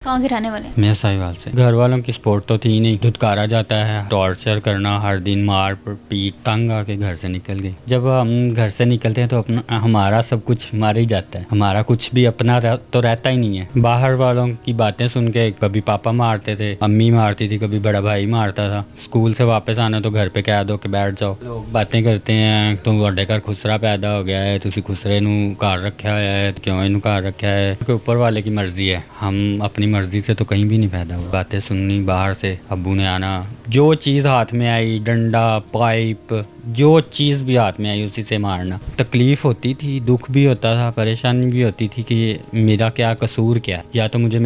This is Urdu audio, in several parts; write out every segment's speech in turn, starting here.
کہاں کے رہنے والے ہیں؟ میں ساہیوال سے۔ گھر والوں کی سپورٹ تو تھی نہیں، دھتکارا جاتا ہے، ٹارچر کرنا، ہر دن مار پیٹ، تنگ آ کے گھر سے نکل گئی۔ جب ہم گھر سے نکلتے ہیں تو ہمارا سب کچھ مار ہی جاتا ہے، ہمارا کچھ بھی اپنا تو رہتا ہی نہیں ہے۔ باہر والوں کی باتیں سن کے کبھی پاپا مارتے تھے، امی مارتی تھی، کبھی بڑا بھائی مارتا تھا۔ اسکول سے واپس آنا تو گھر پہ کہہ دو کہ بیٹھ جاؤ۔ لوگ باتیں کرتے ہیں تو تواڈے گھر خسرا پیدا ہو گیا ہے، تسی خسرے نو گھر رکھا ہوا ہے، کیوں اینو گھر رکھا ہے؟ کہ اوپر والے کی مرضی ہے، ہم اپنی مرضی سے تو کہیں بھی نہیں پیدا ہوا۔ باتیں سننی باہر سے، ابو نے آنا، جو چیز ہاتھ میں آئی، ڈنڈا، پائپ، جو چیز بھی ہاتھ میں آئی اسی سے مارنا۔ تکلیف ہوتی تھی، دکھ بھی ہوتا تھا، پریشانی بھی ہوتی تھی کہ میرا کیا قصور کیا ہے، یا تو مجھے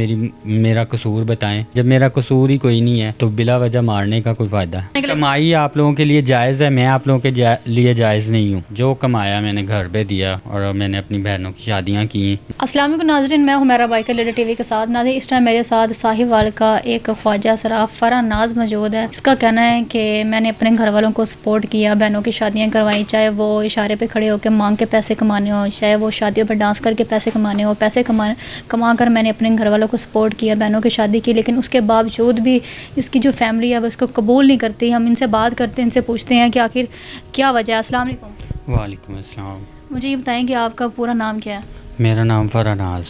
میرا قصور بتائیں۔ جب میرا قصور ہی کوئی نہیں ہے تو بلا وجہ مارنے کا کوئی فائدہ ہے؟ کمائی آپ لوگوں کے لیے جائز ہے، میں آپ لوگوں کے لیے جائز نہیں ہوں۔ جو کمایا میں نے گھر پہ دیا اور میں نے اپنی بہنوں کی شادیاں کی۔ السلام علیکم ناظرین، میں Humaira biker leader T V کے ساتھ ناظرین اس ٹائم میرے ساتھ ساہیوال کا ایک خواجہ سراف فرح ناز موجود ہے۔ اس کا کہنا ہے کہ میں نے اپنے گھر والوں کو سپورٹ کیا، بہنوں کی شادیاں کروائی، چاہے وہ اشارے پہ کھڑے ہو کے مانگ کے پیسے کمانے ہو، چاہے وہ شادیوں پہ ڈانس کر کے پیسے کمانے ہو، پیسے کما کر میں نے اپنے گھر والوں کو سپورٹ کیا، بہنوں کی شادی کی، لیکن اس کے باوجود بھی اس کی جو فیملی ہے وہ اس کو قبول نہیں کرتی۔ ہم ان سے بات کرتے ہیں، ان سے پوچھتے ہیں کہ آخر کیا وجہ ہے۔ السلام علیکم۔ وعلیکم السلام۔ مجھے یہ بتائیں کہ آپ کا پورا نام کیا ہے؟ میرا نام فرح ناز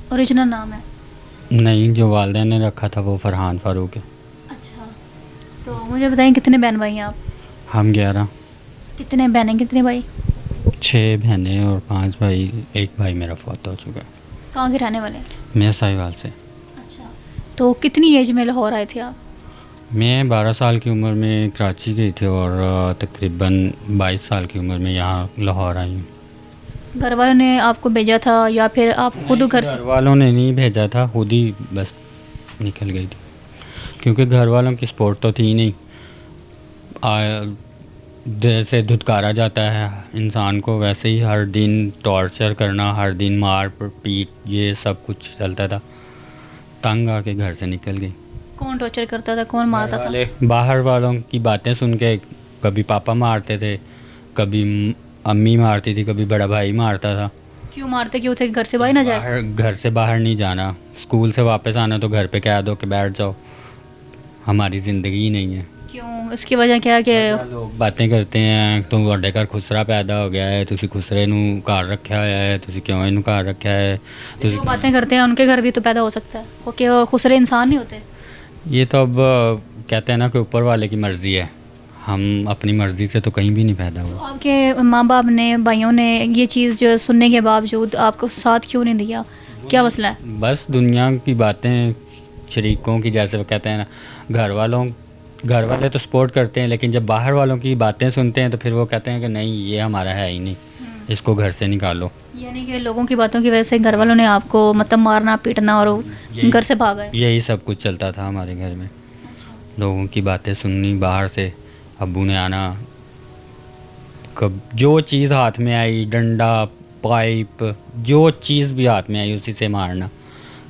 اوریجنل نام ہے؟ نہیں، جو والدین نے رکھا تھا وہ فرحان فاروق ہے۔ اچھا، تو مجھے بتائیں کتنے بہن بھائی ہیں آپ؟ ہم 11۔ کتنے بہنیں کتنے بھائی؟ 6 بہنیں اور 5 بھائی، ایک بھائی میرا فوت ہو چکا ہے۔ کہاں کے رہنے والے ہیں؟ میں ساہیوال سے۔ اچھا، تو کتنی ایج میں لاہور آئے تھے آپ؟ میں 12 سال کی عمر میں کراچی گئی تھی اور تقریباً 22 سال کی عمر میں یہاں لاہور آئی ہوں۔ گھر والوں نے آپ کو بھیجا تھا یا پھر آپ خود گھر سے؟ گھر والوں نے نہیں بھیجا تھا، خود ہی بس نکل گئی تھی، کیونکہ گھر والوں کی سپورٹ تو تھی نہیں۔ جیسے دھتکارا جاتا ہے انسان کو، ویسے ہی ہر دن ٹارچر کرنا، ہر دن مار پیٹ، یہ سب کچھ چلتا تھا۔ تنگ آ کے گھر سے نکل گئی۔ کون ٹارچر کرتا تھا، کون مارتا تھا؟ باہر والوں کی باتیں سن کے کبھی پاپا مارتے تھے، کبھی امی مارتی تھی، کبھی بڑا بھائی مارتا تھا۔ کیوں مارتے کیوں تھے؟ گھر سے باہر نہ جائے؟ گھر سے باہر نہیں جانا، اسکول سے واپس آنا تو گھر پہ کہہ دو کہ بیٹھ جاؤ، ہماری زندگی ہی نہیں ہے۔ کیوں؟ اس کی وجہ کیا ہے کہ لوگ باتیں کرتے ہیں تو تواڈے گھر خسرا پیدا ہو گیا ہے، تسی خسرے نو گھر رکھا ہوا ہے، تسی کیوں اینو گھر رکھا ہے؟ جو باتیں کرتے ہیں ان کے گھر بھی تو پیدا ہو سکتا ہے، وہ کہ وہ خسرے انسان نہیں ہوتے؟ یہ تو اب کہتے ہیں نا کہ اوپر والے کی مرضی ہے، ہم اپنی مرضی سے تو کہیں بھی نہیں پیدا ہوا۔ آپ کے ماں باپ نے، بھائیوں نے یہ چیز جو سننے کے باوجود آپ کو ساتھ کیوں نہیں دیا؟ کیا مسئلہ ہے؟ بس دنیا کی باتیں، شریکوں کی، جیسے وہ کہتے ہیں نا، گھر والے تو سپورٹ کرتے ہیں، لیکن جب باہر والوں کی باتیں سنتے ہیں تو پھر وہ کہتے ہیں کہ نہیں، یہ ہمارا ہے ہی نہیں، اس کو گھر سے نکالو۔ یعنی کہ لوگوں کی باتوں کی وجہ سے گھر والوں نے آپ کو مطلب مارنا پیٹنا اور گھر سے بھاگ گئے؟ یہی سب کچھ چلتا تھا ہمارے گھر میں، لوگوں کی باتیں سننی باہر سے، ابو نے آنا، جو چیز ہاتھ میں آئی، ڈنڈا، پائپ، جو چیز بھی ہاتھ میں آئی اسی سے مارنا۔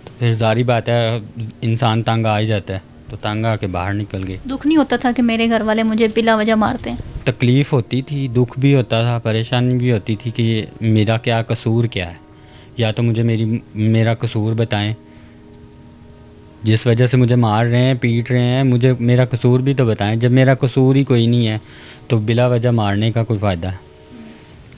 تو پھر ظاہری بات ہے انسان تنگ آ ہی جاتا ہے، تو تنگ آ کے باہر نکل گئی۔ دکھ نہیں ہوتا تھا کہ میرے گھر والے مجھے بلا وجہ مارتے ہیں؟ تکلیف ہوتی تھی، دکھ بھی ہوتا تھا، پریشانی بھی ہوتی تھی کہ میرا کیا قصور کیا ہے، یا تو مجھے میرا قصور بتائیں، جس وجہ سے مجھے مار رہے ہیں، پیٹ رہے ہیں، مجھے میرا قصور بھی تو بتائیں۔ جب میرا قصور ہی کوئی نہیں ہے تو بلا وجہ مارنے کا کوئی فائدہ ہے؟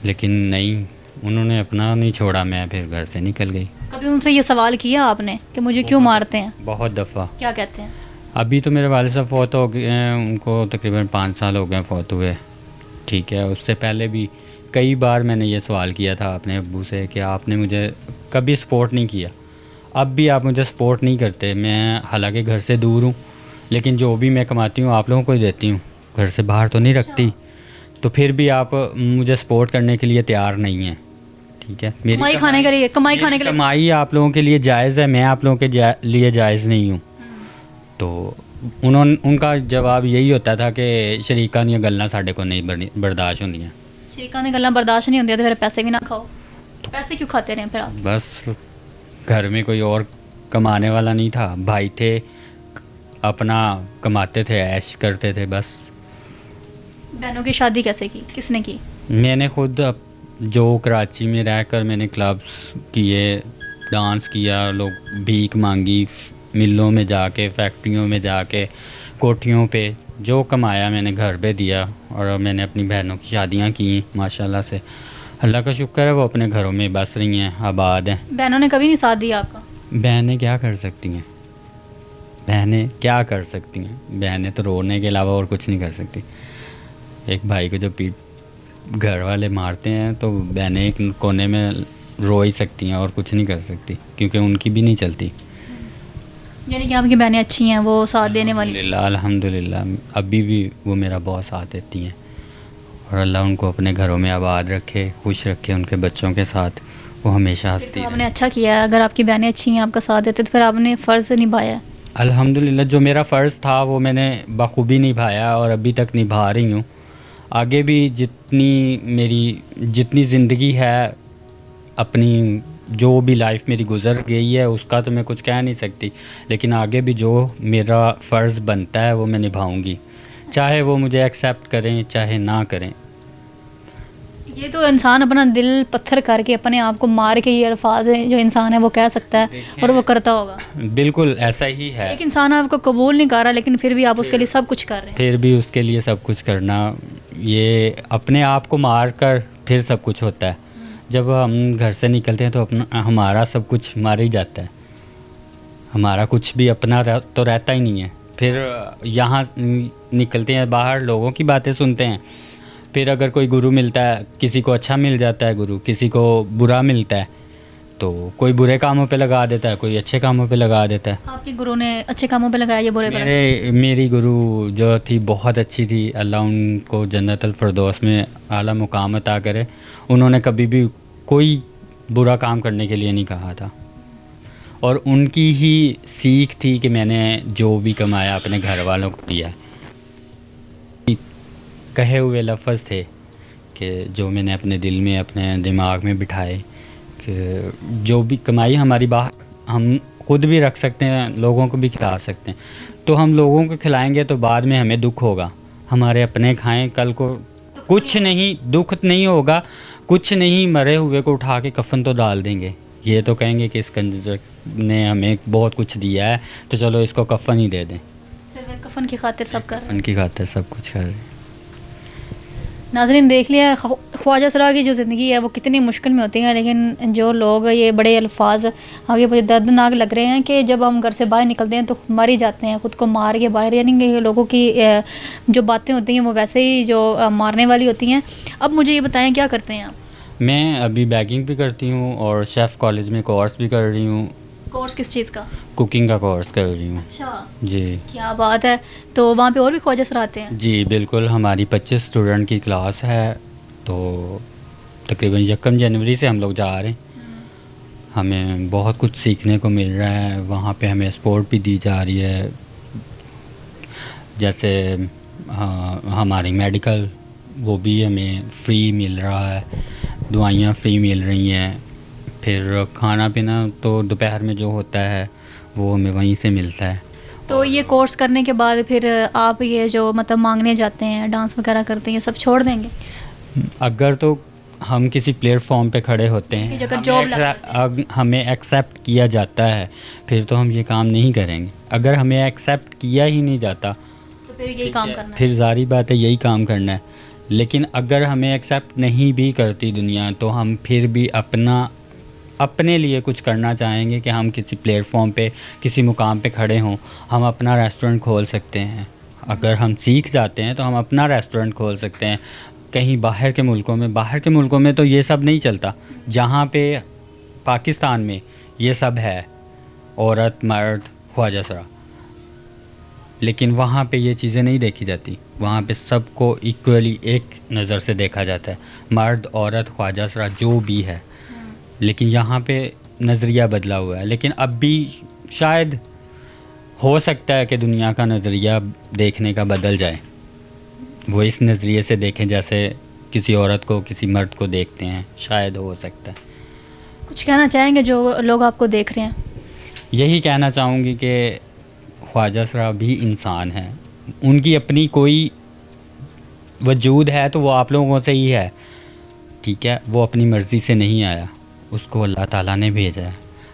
لیکن نہیں، انہوں نے اپنا نہیں چھوڑا، میں پھر گھر سے نکل گئی۔ کبھی ان سے یہ سوال کیا آپ نے کہ مجھے کیوں مارتے ہیں؟ بہت دفعہ۔ کیا کہتے ہیں؟ ابھی تو میرے والد صاحب فوت ہو گئے ہیں، ان کو تقریباً 5 سال ہو گئے فوت ہوئے، ٹھیک ہے۔ اس سے پہلے بھی کئی بار میں نے یہ سوال کیا تھا اپنے ابو سے کہ آپ نے مجھے کبھی سپورٹ نہیں کیا، اب بھی آپ مجھے سپورٹ نہیں کرتے۔ میں حالانکہ گھر سے دور ہوں، لیکن جو بھی میں کماتی ہوں آپ لوگوں کو ہی دیتی ہوں، گھر سے باہر تو نہیں رکھتی، تو پھر بھی آپ مجھے سپورٹ کرنے کے لیے تیار نہیں ہیں، ٹھیک ہے۔ کمائی کھانے کے لیے کمائی آپ لوگوں کے لیے جائز ہے، میں آپ لوگوں کے لیے جائز نہیں ہوں۔ تو ان کا جواب یہی ہوتا تھا کہ شریکاں دیا گلاں ساڈے کو نہیں برداشت ہوندیاں۔ شریکاں دی گلاں برداشت نہیں ہوندیاں تو پھر پیسے بھی نہ کھاؤ، پیسے کیوں کھاتے رہے پھر آپ؟ بس گھر میں کوئی اور کمانے والا نہیں تھا، بھائی تھے، اپنا کماتے تھے، عیش کرتے تھے بس۔ بہنوں کی شادی کیسے کی؟ کس نے کی؟ میں نے خود جو کراچی میں رہ کر میں نے کلبس کیے، ڈانس کیا، لوگ بھیک مانگی، ملوں میں جا کے, فیکٹریوں میں جا کے, کوٹھیوں پہ جو کمایا میں نے گھر پہ دیا, اور میں نے اپنی بہنوں کی شادیاں کی ماشاءاللہ سے. اللہ کا شکر ہے وہ اپنے گھروں میں بس رہی ہیں, آباد ہیں. بہنوں نے کبھی نہیں ساتھ دیا آپ کا؟ بہنیں کیا کر سکتی ہیں, بہنیں کیا کر سکتی ہیں, بہنیں تو رونے کے علاوہ اور کچھ نہیں کر سکتی. ایک بھائی کو جو گھر والے مارتے ہیں تو بہنیں ایک کونے میں رو ہی سکتی ہیں اور کچھ نہیں کر سکتی, کیونکہ ان کی بھی نہیں چلتی. یعنی کہ آپ کی بہنیں اچھی ہیں, وہ ساتھ دینے والی؟ الحمدللہ ابھی بھی وہ میرا بہت ساتھ دیتی ہیں, اور اللہ ان کو اپنے گھروں میں آباد رکھے, خوش رکھے, ان کے بچوں کے ساتھ وہ ہمیشہ ہنستی. آپ نے اچھا کیا ہے, اگر آپ کی بہنیں اچھی ہیں, آپ کا ساتھ دیتے, تو پھر آپ نے فرض نبھایا. الحمدللہ جو میرا فرض تھا وہ میں نے بخوبی نبھایا, اور ابھی تک نبھا رہی ہوں. آگے بھی جتنی زندگی ہے, اپنی جو بھی لائف میری گزر گئی ہے اس کا تو میں کچھ کہہ نہیں سکتی, لیکن آگے بھی جو میرا فرض بنتا ہے وہ میں نبھاؤں گی, چاہے وہ مجھے ایکسیپٹ کریں چاہے نہ کریں. یہ تو انسان اپنا دل پتھر کر کے اپنے آپ کو مار کے یہ الفاظ ہیں جو انسان ہے وہ کہہ سکتا ہے, اور وہ کرتا ہوگا. بالکل ایسا ہی ہے. ایک انسان آپ کو قبول نہیں کر رہا, لیکن پھر بھی آپ اس کے لیے سب کچھ کر رہے ہیں. پھر بھی اس کے لیے سب کچھ کرنا, یہ اپنے آپ کو مار کر پھر سب کچھ ہوتا ہے. جب ہم گھر سے نکلتے ہیں تو ہمارا سب کچھ مار ہی جاتا ہے, ہمارا کچھ بھی اپنا تو رہتا ہی نہیں ہے. پھر یہاں نکلتے ہیں باہر, لوگوں کی باتیں سنتے ہیں, پھر اگر کوئی گرو ملتا ہے, کسی کو اچھا مل جاتا ہے گرو, کسی کو برا ملتا ہے, تو کوئی برے کاموں پہ لگا دیتا ہے, کوئی اچھے کاموں پہ لگا دیتا ہے. آپ کے گرو نے اچھے کاموں پہ لگایا یا برے پہ؟ میری گرو جو تھی بہت اچھی تھی, اللہ ان کو جنت الفردوس میں اعلیٰ مقام عطا کرے. انہوں نے کبھی بھی کوئی برا کام کرنے کے لیے نہیں کہا تھا, اور ان کی ہی سیکھ تھی کہ میں نے جو بھی کمایا اپنے گھر والوں کو دیا. کہے ہوئے لفظ تھے کہ جو میں نے اپنے دل میں, اپنے دماغ میں بٹھائے, کہ جو بھی کمائی ہماری باہر ہم خود بھی رکھ سکتے ہیں, لوگوں کو بھی کھلا سکتے ہیں. تو ہم لوگوں کو کھلائیں گے تو بعد میں ہمیں دکھ ہوگا. ہمارے اپنے کھائیں, کل کو کچھ نہیں, دکھ نہیں ہوگا, کچھ نہیں, مرے ہوئے کو اٹھا کے کفن تو ڈال دیں گے. یہ تو کہیں گے کہ اس کنجر نے ہمیں بہت کچھ دیا ہے تو چلو اس کو کفن ہی دے دیں. کفن کی خاطر سب کر رہے ہیں, کفن کی خاطر سب کچھ کر رہے ہیں. ناظرین دیکھ لیا خواجہ سرا کی جو زندگی ہے وہ کتنی مشکل میں ہوتی ہے, لیکن جو لوگ یہ بڑے الفاظ آگے مجھے دردناک لگ رہے ہیں کہ جب ہم گھر سے باہر نکلتے ہیں تو مر ہی جاتے ہیں, خود کو مار کے باہر, یعنی کہ لوگوں کی جو باتیں ہوتی ہیں وہ ویسے ہی جو مارنے والی ہوتی ہیں. اب مجھے یہ بتائیں کیا کرتے ہیں آپ؟ میں ابھی بیکنگ بھی کرتی ہوں اور شیف کالج میں کورس بھی کر رہی ہوں. کورس کس چیز کا؟ کوکنگ کا کورس کر رہی ہوں. اچھا جی, کیا بات ہے. تو وہاں پہ اور بھی خواجہ سر آتے ہیں؟ جی بالکل, ہماری 25 اسٹوڈنٹ کی کلاس ہے, تو تقریباً 1 جنوری سے ہم لوگ جا رہے ہیں. ہمیں بہت کچھ سیکھنے کو مل رہا ہے. وہاں پہ ہمیں سپورٹ بھی دی جا رہی ہے, جیسے ہماری میڈیکل وہ بھی ہمیں فری مل رہا ہے, دوائیاں فری مل رہی ہیں. پھر کھانا پینا تو دوپہر میں جو ہوتا ہے وہ ہمیں وہیں سے ملتا ہے. تو یہ کورس کرنے کے بعد پھر آپ یہ جو مطلب مانگنے جاتے ہیں, ڈانس وغیرہ کرتے ہیں, یہ سب چھوڑ دیں گے؟ اگر تو ہم کسی پلیٹ فارم پہ کھڑے ہوتے ہیں, ہمیں ایکسیپٹ کیا جاتا ہے, پھر تو ہم یہ کام نہیں کریں گے. اگر ہمیں ایکسیپٹ کیا ہی نہیں جاتا تو پھر یہی کام کرنا ہے. پھر ظاہری بات ہے یہی کام کرنا ہے. لیکن اگر ہمیں ایکسیپٹ نہیں بھی کرتی دنیا, تو ہم پھر بھی اپنے لیے کچھ کرنا چاہیں گے کہ ہم کسی پلیٹ فارم پہ کسی مقام پہ کھڑے ہوں, ہم اپنا ریسٹورنٹ کھول سکتے ہیں. اگر ہم سیکھ جاتے ہیں تو ہم اپنا ریسٹورنٹ کھول سکتے ہیں. کہیں باہر کے ملکوں میں تو یہ سب نہیں چلتا. جہاں پہ پاکستان میں یہ سب ہے, عورت مرد خواجہ سرا, لیکن وہاں پہ یہ چیزیں نہیں دیکھی جاتی. وہاں پہ سب کو ایکولی ایک نظر سے دیکھا جاتا ہے, مرد عورت خواجہ سرا جو بھی ہے. لیکن یہاں پہ نظریہ بدلا ہوا ہے. لیکن اب بھی شاید ہو سکتا ہے کہ دنیا کا نظریہ دیکھنے کا بدل جائے, وہ اس نظریے سے دیکھیں جیسے کسی عورت کو کسی مرد کو دیکھتے ہیں. شاید ہو سکتا ہے. کچھ کہنا چاہیں گے جو لوگ آپ کو دیکھ رہے ہیں؟ یہی کہنا چاہوں گی کہ خواجہ سرا بھی انسان ہیں, ان کی اپنی کوئی وجود ہے تو وہ آپ لوگوں سے ہی ہے. ٹھیک ہے, وہ اپنی مرضی سے نہیں آیا, اس کو اللہ تعالیٰ نے بھیجا ہے.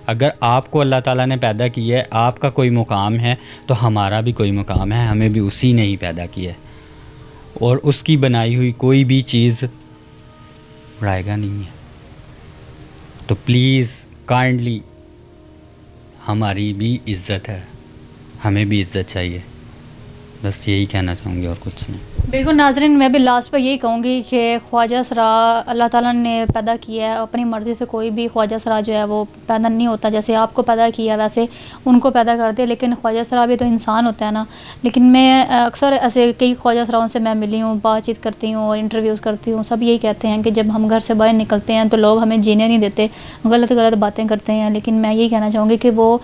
اگر آپ کو اللہ تعالیٰ نے پیدا کیا ہے, آپ کا کوئی مقام ہے, تو ہمارا بھی کوئی مقام ہے, ہمیں بھی اسی نے ہی پیدا کیا ہے, اور اس کی بنائی ہوئی کوئی بھی چیز رائے گا نہیں ہے. تو پلیز کائنڈلی ہماری بھی عزت ہے, ہمیں بھی عزت چاہیے. بس یہی کہنا چاہوں گی اور کچھ نہیں. بالکل ناظرین, میں بھی لاسٹ پہ یہی کہوں گی کہ خواجہ سرا اللہ تعالیٰ نے پیدا کیا ہے, اپنی مرضی سے کوئی بھی خواجہ سرا جو ہے وہ پیدا نہیں ہوتا. جیسے آپ کو پیدا کیا ویسے ان کو پیدا کر دے, لیکن خواجہ سرا بھی تو انسان ہوتا ہے نا. لیکن میں اکثر ایسے کئی خواجہ سراؤں سے میں ملی ہوں, بات چیت کرتی ہوں اور انٹرویوز کرتی ہوں, سب یہی کہتے ہیں کہ جب ہم گھر سے باہر نکلتے ہیں تو لوگ ہمیں جینے نہیں دیتے, غلط باتیں کرتے ہیں. لیکن میں یہی کہنا چاہوں گی کہ وہ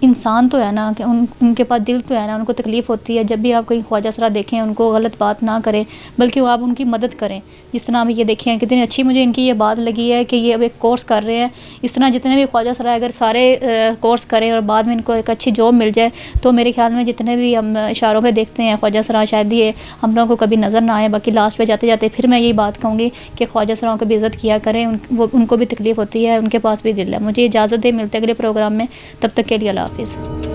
انسان تو ہے نا, کہ ان کے پاس دل تو ہے نا, ان کو تکلیف ہوتی ہے. جب بھی آپ کوئی خواجہ سرا دیکھیں ان کو غلط بات نہ کریں, بلکہ وہ آپ ان کی مدد کریں. جس طرح اب یہ دیکھیں کتنی اچھی مجھے ان کی یہ بات لگی ہے کہ یہ اب ایک کورس کر رہے ہیں. اس طرح جتنے بھی خواجہ سرا اگر سارے کورس کریں اور بعد میں ان کو ایک اچھی جاب مل جائے, تو میرے خیال میں جتنے بھی ہم اشاروں پہ دیکھتے ہیں خواجہ سرا, شاید یہ ہم لوگوں کو کبھی نظر نہ آئے. باقی لاسٹ پہ جاتے جاتے پھر میں یہی بات کہوں گی کہ خواجہ سراؤں کو بھی عزت کیا کریں, ان کو بھی تکلیف ہوتی ہے, ان کے پاس بھی دل ہے. مجھے اجازت دے, ملتے اگلے پروگرام میں, تب تک کے لیے اللہ حافظ.